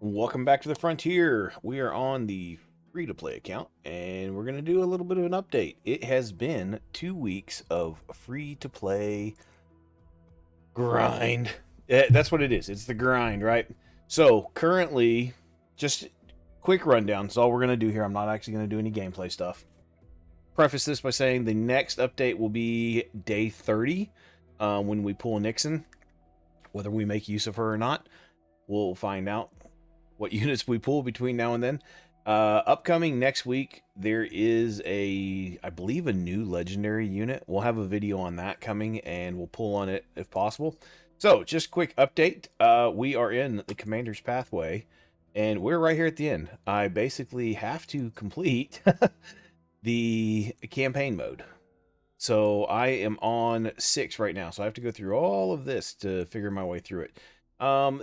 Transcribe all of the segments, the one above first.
Welcome back to the Frontier. We are on the free-to-play account, and we're going to do a little bit of an update. It has been 2 weeks of free-to-play grind. That's what it is. It's the grind, right? So, currently, just quick rundown. It's all we're going to do here. I'm not actually going to do any gameplay stuff. Preface this by saying the next update will be day 30 when we pull Nixon. Whether we make use of her or not, we'll find out what units we pull between now and then. Upcoming next week, there is I believe, a new legendary unit. We'll have a video on that coming, and we'll pull on it if possible. So, just quick update. We are in the Commander's Pathway, and we're right here at the end. I basically have to complete the campaign mode. So, I am on 6 right now, so I have to go through all of this to figure my way through it.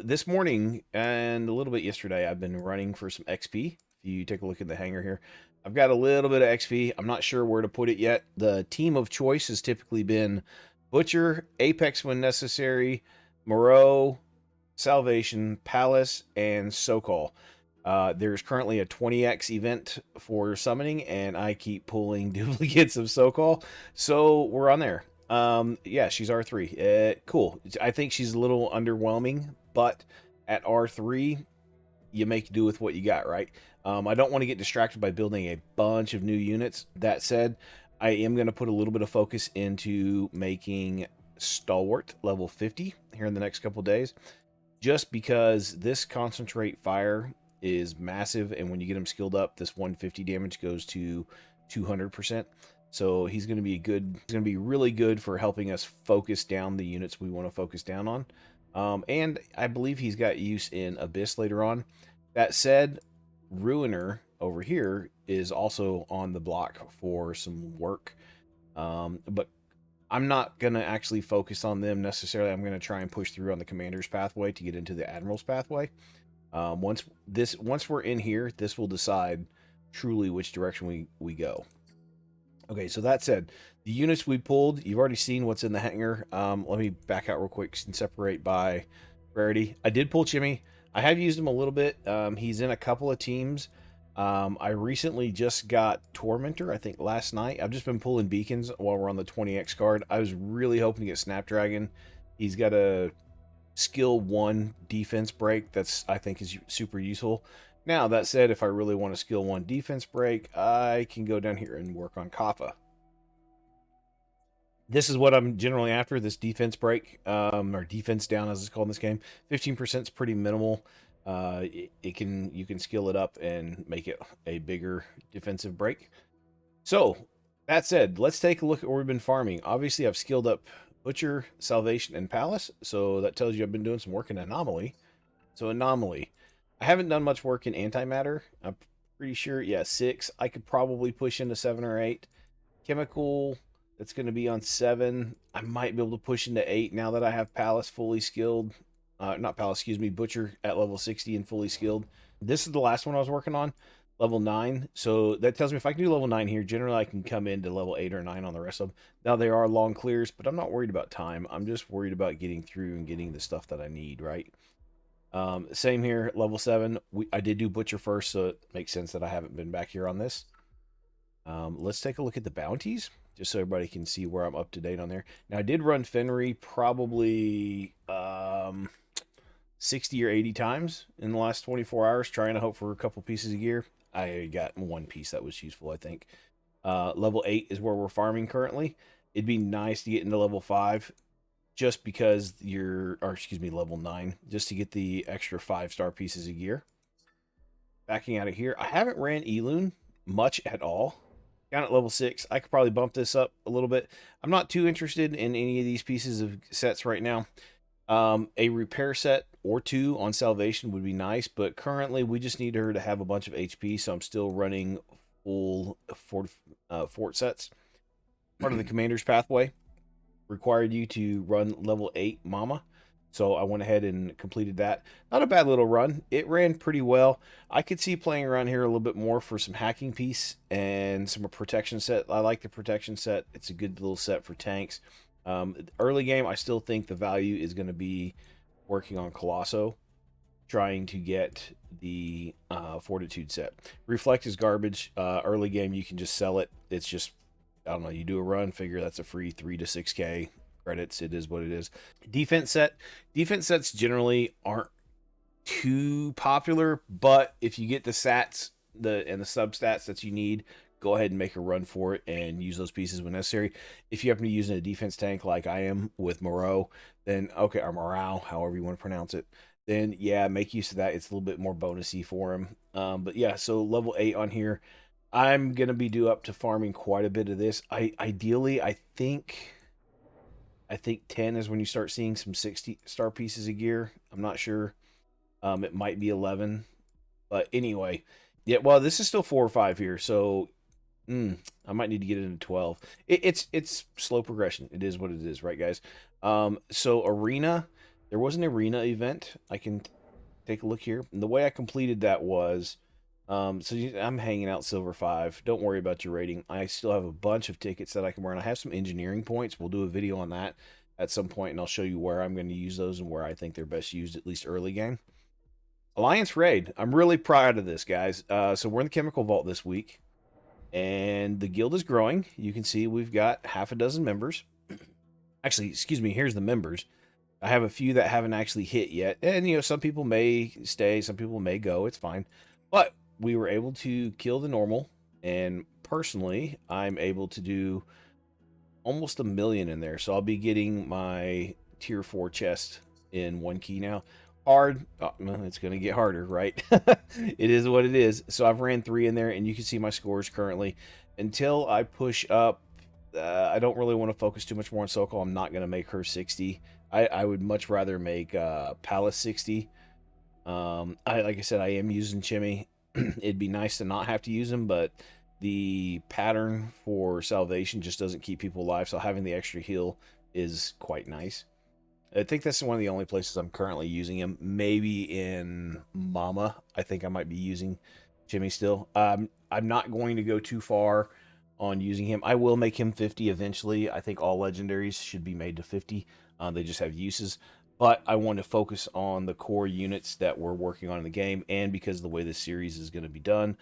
This morning and a little bit yesterday, I've been running for some XP. If you take a look at the hangar here, I've got a little bit of XP. I'm not sure where to put it yet. The team of choice has typically been Butcher, Apex when necessary, Moreau, Salvation, Palace, and Sokol. There's currently a 20x event for summoning, and I keep pulling duplicates of Sokol, so we're on there. Yeah, she's R3. Cool. I think she's a little underwhelming, but at R3, you make do with what you got, right? I don't want to get distracted by building a bunch of new units. That said, I am going to put a little bit of focus into making Stalwart level 50 here in the next couple days, just because this concentrate fire is massive, and when you get him skilled up, this 150 damage goes to 200%. So he's going to be good. He's going to be really good for helping us focus down the units we want to focus down on. And I believe he's got use in Abyss later on. That said, Ruiner over here is also on the block for some work. But I'm not going to actually focus on them necessarily. I'm going to try and push through on the Commander's Pathway to get into the Admiral's Pathway. Once we're in here, this will decide truly which direction we go. Okay, so that said, the units we pulled, you've already seen what's in the hangar. Let me back out real quick and separate by rarity. I did pull Chimmy. I have used him a little bit. He's in a couple of teams. I recently just got Tormentor, I think last night. I've just been pulling beacons while we're on the 20x card. I was really hoping to get Snapdragon. He's got a skill 1 defense break that's, I think, is super useful. Now, that said, if I really want a skill 1 defense break, I can go down here and work on Kappa. This is what I'm generally after, this defense break, or defense down as it's called in this game. 15% is pretty minimal. You can skill it up and make it a bigger defensive break. So, that said, let's take a look at where we've been farming. Obviously, I've skilled up Butcher, Salvation, and Palace, so that tells you I've been doing some work in Anomaly. So, Anomaly. I haven't done much work in antimatter. I'm pretty sure, yeah, 6. I could probably push into 7 or 8. Chemical, that's going to be on 7. I might be able to push into 8 now that I have Palace fully skilled. Not Palace, excuse me, Butcher at level 60 and fully skilled. This is the last one I was working on, level 9. So that tells me if I can do level 9 here, generally I can come into level 8 or 9 on the rest of them. Now, they are long clears, but I'm not worried about time. I'm just worried about getting through and getting the stuff that I need, right? Same here, level 7. I did do Butcher first, so it makes sense that I haven't been back here on this. Let's take a look at the bounties, just so everybody can see where I'm up to date on there. Now, I did run Fenry probably 60 or 80 times in the last 24 hours, trying to hope for a couple pieces of gear. I got one piece that was useful, I think. Level 8 is where we're farming currently. It'd be nice to get into level 5. Just because level 9, just to get the extra 5-star pieces of gear. Backing out of here, I haven't ran Elune much at all. Down at level 6, I could probably bump this up a little bit. I'm not too interested in any of these pieces of sets right now. A repair set or 2 on Salvation would be nice, but currently we just need her to have a bunch of HP, so I'm still running full fort sets. Part of the Commander's Pathway required you to run level 8 Mama. So I went ahead and completed that. Not a bad little run. It ran pretty well. I could see playing around here a little bit more for some hacking piece and some protection set. I like the protection set. It's a good little set for tanks. Early game, I still think the value is going to be working on Colosso. trying to get the Fortitude set. Reflect is garbage. Early game, you can just sell it. It's just, I don't know, you do a run, figure that's a free 3 to 6K credits. It is what it is. Defense sets generally aren't too popular, but if you get the sats and the substats that you need, go ahead and make a run for it and use those pieces when necessary. If you happen to use a defense tank like I am with Moreau, then okay, or Morale, however you want to pronounce it, then yeah, make use of that. It's a little bit more bonusy for him. But yeah, so level 8 on here. I'm gonna be due up to farming quite a bit of this. Ideally, I think 10 is when you start seeing some 60-star pieces of gear. I'm not sure. It might be 11, but anyway, yeah. Well, this is still 4 or 5 here, so I might need to get it into 12. It's slow progression. It is what it is, right, guys? So arena, there was an arena event. I can take a look here. And the way I completed that was, I'm hanging out silver 5. Don't worry about your rating. I still have a bunch of tickets that I can earn. I have some engineering points. We'll do a video on that at some point, and I'll show you where I'm going to use those and where I think they're best used, at least early game. Alliance Raid. I'm really proud of this, guys. So we're in the Chemical Vault this week, and the guild is growing. You can see we've got half a dozen members. Actually, excuse me, here's the members. I have a few that haven't actually hit yet, and you know, some people may stay, some people may go. It's fine, but we were able to kill the normal, and personally, I'm able to do almost 1 million in there. So I'll be getting my tier 4 chest in 1 key now. Hard, it's going to get harder, right? It is what it is. So I've ran 3 in there, and you can see my scores currently. Until I push up, I don't really want to focus too much more on Sokol. I'm not going to make her 60. I would much rather make Palace 60. Like I said, I am using Chimmy. It'd be nice to not have to use him, but the pattern for salvation just doesn't keep people alive, so having the extra heal is quite nice. I think that's one of the only places I'm currently using him. Maybe in Mama, I think I might be using Jimmy still. I'm not going to go too far on using him. I will make him 50 eventually. I think all legendaries should be made to 50. They just have uses. But I want to focus on the core units that we're working on in the game, and because of the way this series is going to be done,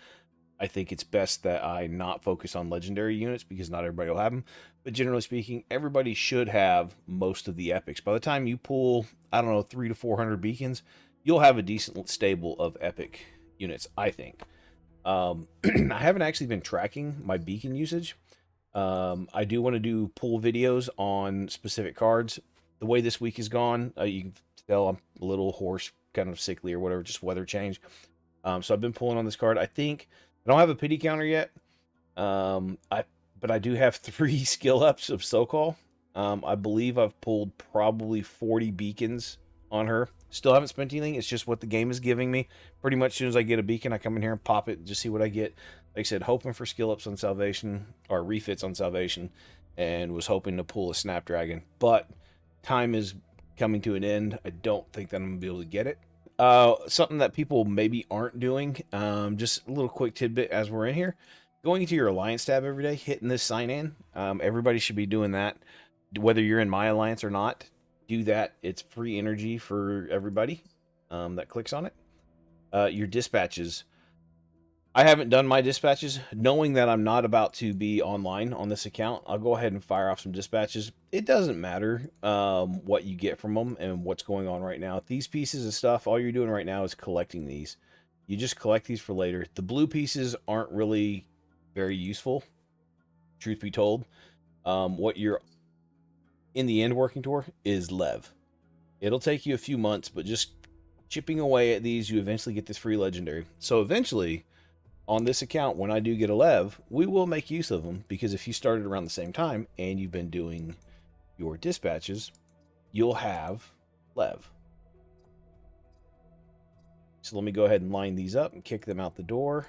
I think it's best that I not focus on legendary units because not everybody will have them. But generally speaking, everybody should have most of the epics. By the time you pull, I don't know, 300 to 400 beacons, you'll have a decent stable of epic units, I think. I haven't actually been tracking my beacon usage. I do want to do pull videos on specific cards. The way this week is gone, you can tell I'm a little hoarse, kind of sickly or whatever, just weather change. So I've been pulling on this card. I think I don't have a pity counter yet. But I do have 3 skill ups of Sokol. I believe I've pulled probably 40 beacons on her. Still haven't spent anything. It's just what the game is giving me. Pretty much as soon as I get a beacon, I come in here and pop it and just see what I get. Like I said, hoping for skill ups on Salvation, or refits on Salvation, and was hoping to pull a Snapdragon. But time is coming to an end. I don't think that I'm going to be able to get it. Something that people maybe aren't doing, just a little quick tidbit as we're in here. Going into your Alliance tab every day, hitting this sign in. Everybody should be doing that. Whether you're in my Alliance or not, do that. It's free energy for everybody that clicks on it. Your dispatches. I haven't done my dispatches. Knowing that I'm not about to be online on this account, I'll go ahead and fire off some dispatches. It doesn't matter what you get from them and what's going on right now. These pieces of stuff, all you're doing right now is collecting these. You just collect these for later. The blue pieces aren't really very useful, truth be told. What you're in the end working toward is Lev. It'll take you a few months, but just chipping away at these, you eventually get this free legendary. So eventually, on this account, when I do get a Lev, we will make use of them, because if you started around the same time and you've been doing your dispatches, you'll have Lev. So let me go ahead and line these up and kick them out the door.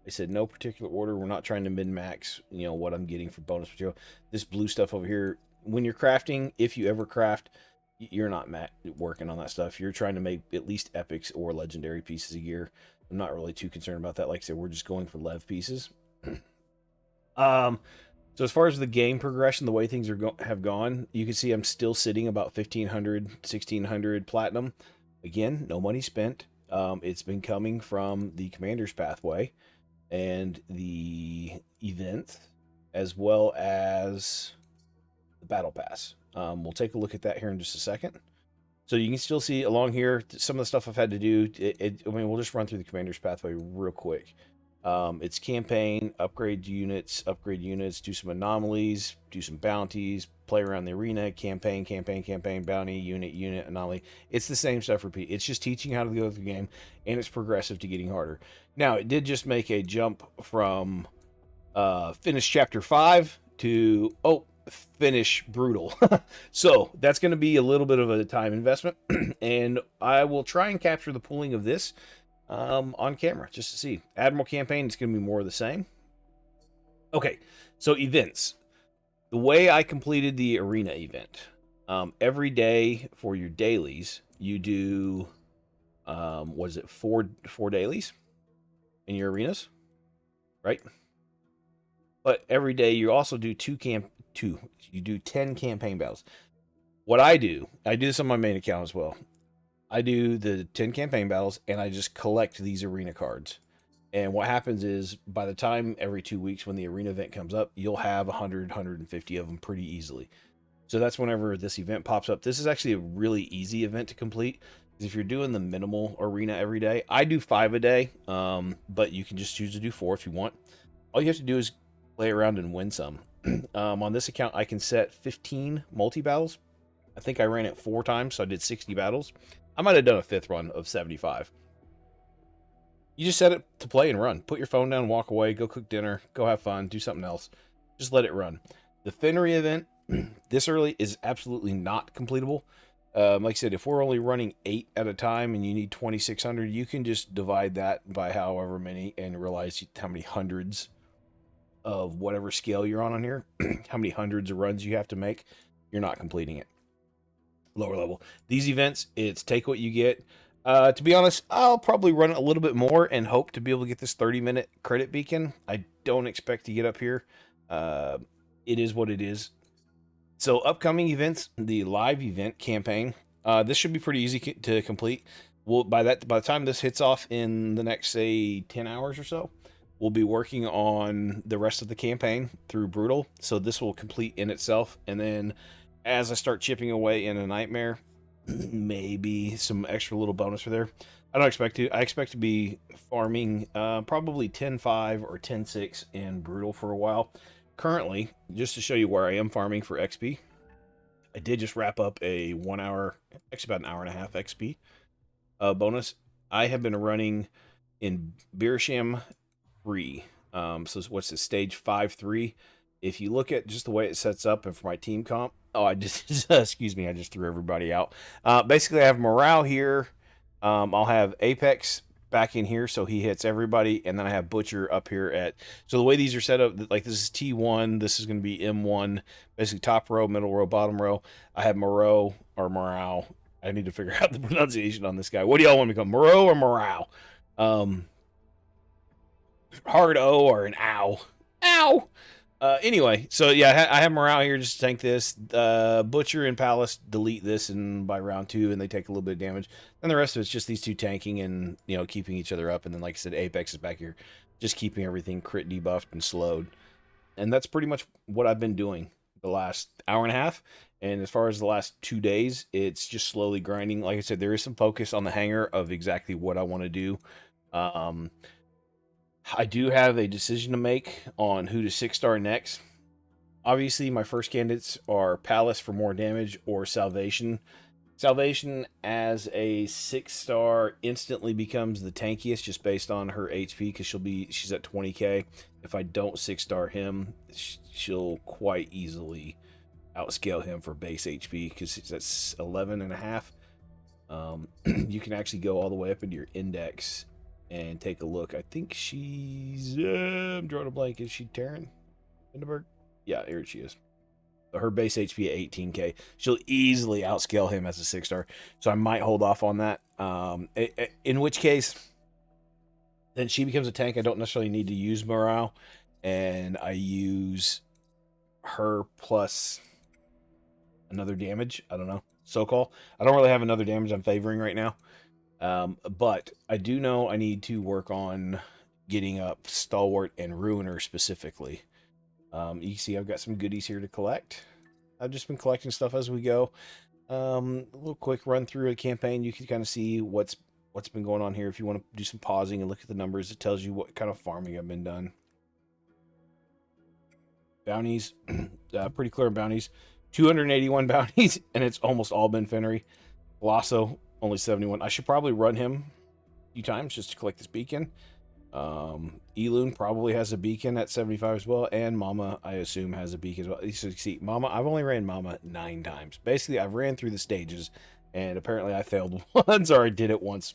I said no particular order. We're not trying to min-max, you know, what I'm getting for bonus material. This blue stuff over here, when you're crafting, if you ever craft, you're not working on that stuff. You're trying to make at least epics or legendary pieces of gear. I'm not really too concerned about that. Like I said, we're just going for Lev pieces. So as far as the game progression, the way things have gone, you can see I'm still sitting about 1,500, 1,600 platinum. Again, no money spent. It's been coming from the commander's pathway and the event, as well as the battle pass. We'll take a look at that here in just a second. So you can still see along here some of the stuff I've had to do. I mean, we'll just run through the commander's pathway real quick. It's campaign, upgrade units, do some anomalies, do some bounties, play around the arena, campaign, bounty, unit, anomaly. It's the same stuff repeat. It's just teaching how to go through the game, and it's progressive to getting harder. Now, it did just make a jump from finish chapter 5 to, finish brutal. So that's going to be a little bit of a time investment, and I will try and capture the pulling of this on camera just to see. Admiral campaign is going to be more of the same. Okay, so events. The way I completed the arena event, every day for your dailies, you do, was it four dailies in your arenas, right? But every day you also do you do 10 campaign battles. What I do this on my main account as well. I do the 10 campaign battles, and I just collect these arena cards. And what happens is, by the time every 2 weeks when the arena event comes up, you'll have 100, 150 of them pretty easily. So that's whenever this event pops up. This is actually a really easy event to complete. If you're doing the minimal arena every day, I do 5 a day, but you can just choose to do 4 if you want. All you have to do is play around and win some. On this account, I can set 15 multi-battles. I think I ran it 4 times, so I did 60 battles. I might have done a 5th run of 75. You just set it to play and run. Put your phone down, walk away, go cook dinner, go have fun, do something else. Just let it run. The Fenry event, this early, is absolutely not completable. Like I said, if we're only running 8 at a time and you need 2,600, you can just divide that by however many and realize how many hundreds of whatever scale you're on here, how many hundreds of runs you have to make. You're not completing it. Lower level. These events, it's take what you get. To be honest, I'll probably run it a little bit more and hope to be able to get this 30-minute credit beacon. I don't expect to get up here. It is what it is. So upcoming events, the live event campaign, this should be pretty easy to complete. Well, by the time this hits off in the next, say, 10 hours or so, we'll be working on the rest of the campaign through brutal. So this will complete in itself, and then as I start chipping away in a nightmare, maybe some extra little bonus for there. I don't expect to. I expect to be farming probably 10.5 or 10.6 in brutal for a while. Currently, just to show you where I am farming for XP, I did just wrap up a 1 hour, actually about an hour and a half XP bonus. I have been running in Beersham 3. So what's this, stage 5-3? If you look at just the way it sets up and for my team comp, I just excuse me, I just threw everybody out. Basically, I have morale here. I'll have Apex back in here, so he hits everybody, and then I have Butcher up here at. So the way these are set up, like this is T1, this is going to be M1, basically top row, middle row, bottom row. I have Moreau or Morale. I need to figure out the pronunciation on this guy. What do y'all want me to call Moreau or Morale? Hard O or an ow? Ow! Anyway, so yeah, I have morale here just to tank this. Butcher and Palace delete this and by round 2, and they take a little bit of damage. And the rest of it's just these two tanking and, keeping each other up. And then, like I said, Apex is back here, just keeping everything crit debuffed and slowed. And that's pretty much what I've been doing the last hour and a half. And as far as the last 2 days, it's just slowly grinding. Like I said, there is some focus on the hanger of exactly what I want to do. I do have a decision to make on who to 6-star next. Obviously, my first candidates are Palace for more damage or Salvation. Salvation as a 6-star instantly becomes the tankiest just based on her HP because she's at 20k. If I don't 6-star him, she'll quite easily outscale him for base HP because that's 11.5. You can actually go all the way up into your index and take a look. I think she's I'm drawing a blank. Is she Terran Hindenburg? Yeah, here she is. So her base HP at 18k. She'll easily outscale him as a 6-star. So I might hold off on that. In which case, then she becomes a tank. I don't necessarily need to use morale, and I use her plus another damage. I don't know. So-call. I don't really have another damage I'm favoring right now. But I do know I need to work on getting up Stalwart and Ruiner specifically. You can see I've got some goodies here to collect. I've just been collecting stuff as we go. A little quick run through a campaign. You can kind of see what's been going on here. If you want to do some pausing and look at the numbers, it tells you what kind of farming I've been done. Bounties, pretty clear bounties. 281 bounties, and it's almost all been Fennery. Glosso, only 71. I should probably run him a few times just to collect this beacon. Eloon probably has a beacon at 75 as well, and Mama, I assume, has a beacon as well. So see, Mama, I've only ran Mama 9 times. Basically, I've ran through the stages, and apparently I failed once, or I did it once.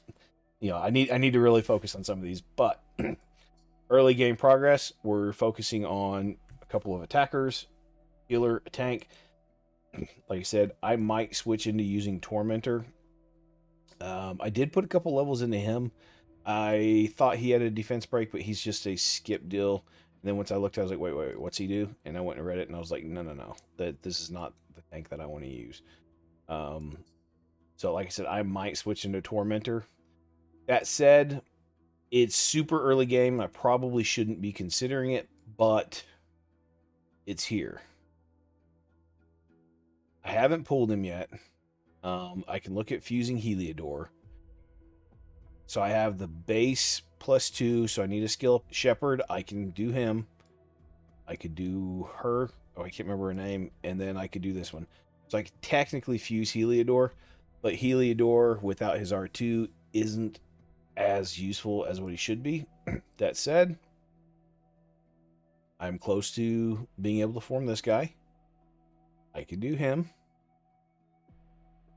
You know, I need to really focus on some of these, but early game progress, we're focusing on a couple of attackers, healer, a tank. Like I said, I might switch into using Tormentor. I did put a couple levels into him. I thought he had a defense break, but he's just a skip deal. And then once I looked, I was like, wait, what's he do? And I went and read it, and I was like, no, this is not the tank that I want to use. So like I said, I might switch into Tormentor. That said, it's super early game. I probably shouldn't be considering it, but it's here. I haven't pulled him yet. I can look at fusing Heliodor. So I have the base +2, so I need a skill up. Shepherd, I can do him. I could do her. Oh, I can't remember her name. And then I could do this one. So I could technically fuse Heliodor, but Heliodor without his R2 isn't as useful as what he should be. That said, I'm close to being able to form this guy. I could do him.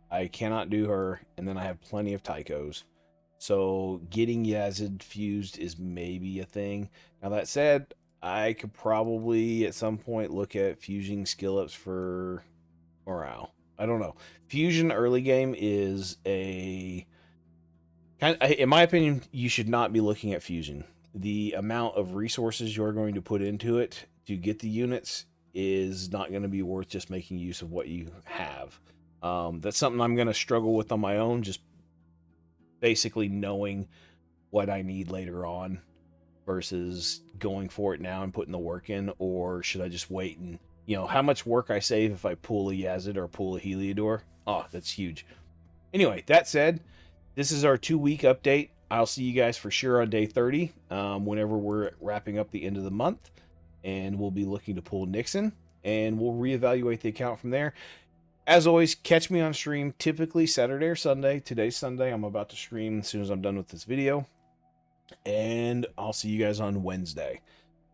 I cannot do her, and then I have plenty of Tychos. So getting Yazid fused is maybe a thing. Now that said, I could probably at some point look at fusing skill ups for morale. I don't know. Fusion early game is a kind of, in my opinion, you should not be looking at fusion. The amount of resources you're going to put into it to get the units is not going to be worth just making use of what you have. That's something I'm going to struggle with on my own, just basically knowing what I need later on versus going for it now and putting the work in, or should I just wait and, you know, how much work I save if I pull a Yazid or pull a Heliodor? Oh, that's huge. Anyway, that said, this is our 2-week update. I'll see you guys for sure on day 30, whenever we're wrapping up the end of the month, and we'll be looking to pull Nixon, and we'll reevaluate the account from there. As always, catch me on stream, typically Saturday or Sunday. Today's Sunday. I'm about to stream as soon as I'm done with this video. And I'll see you guys on Wednesday.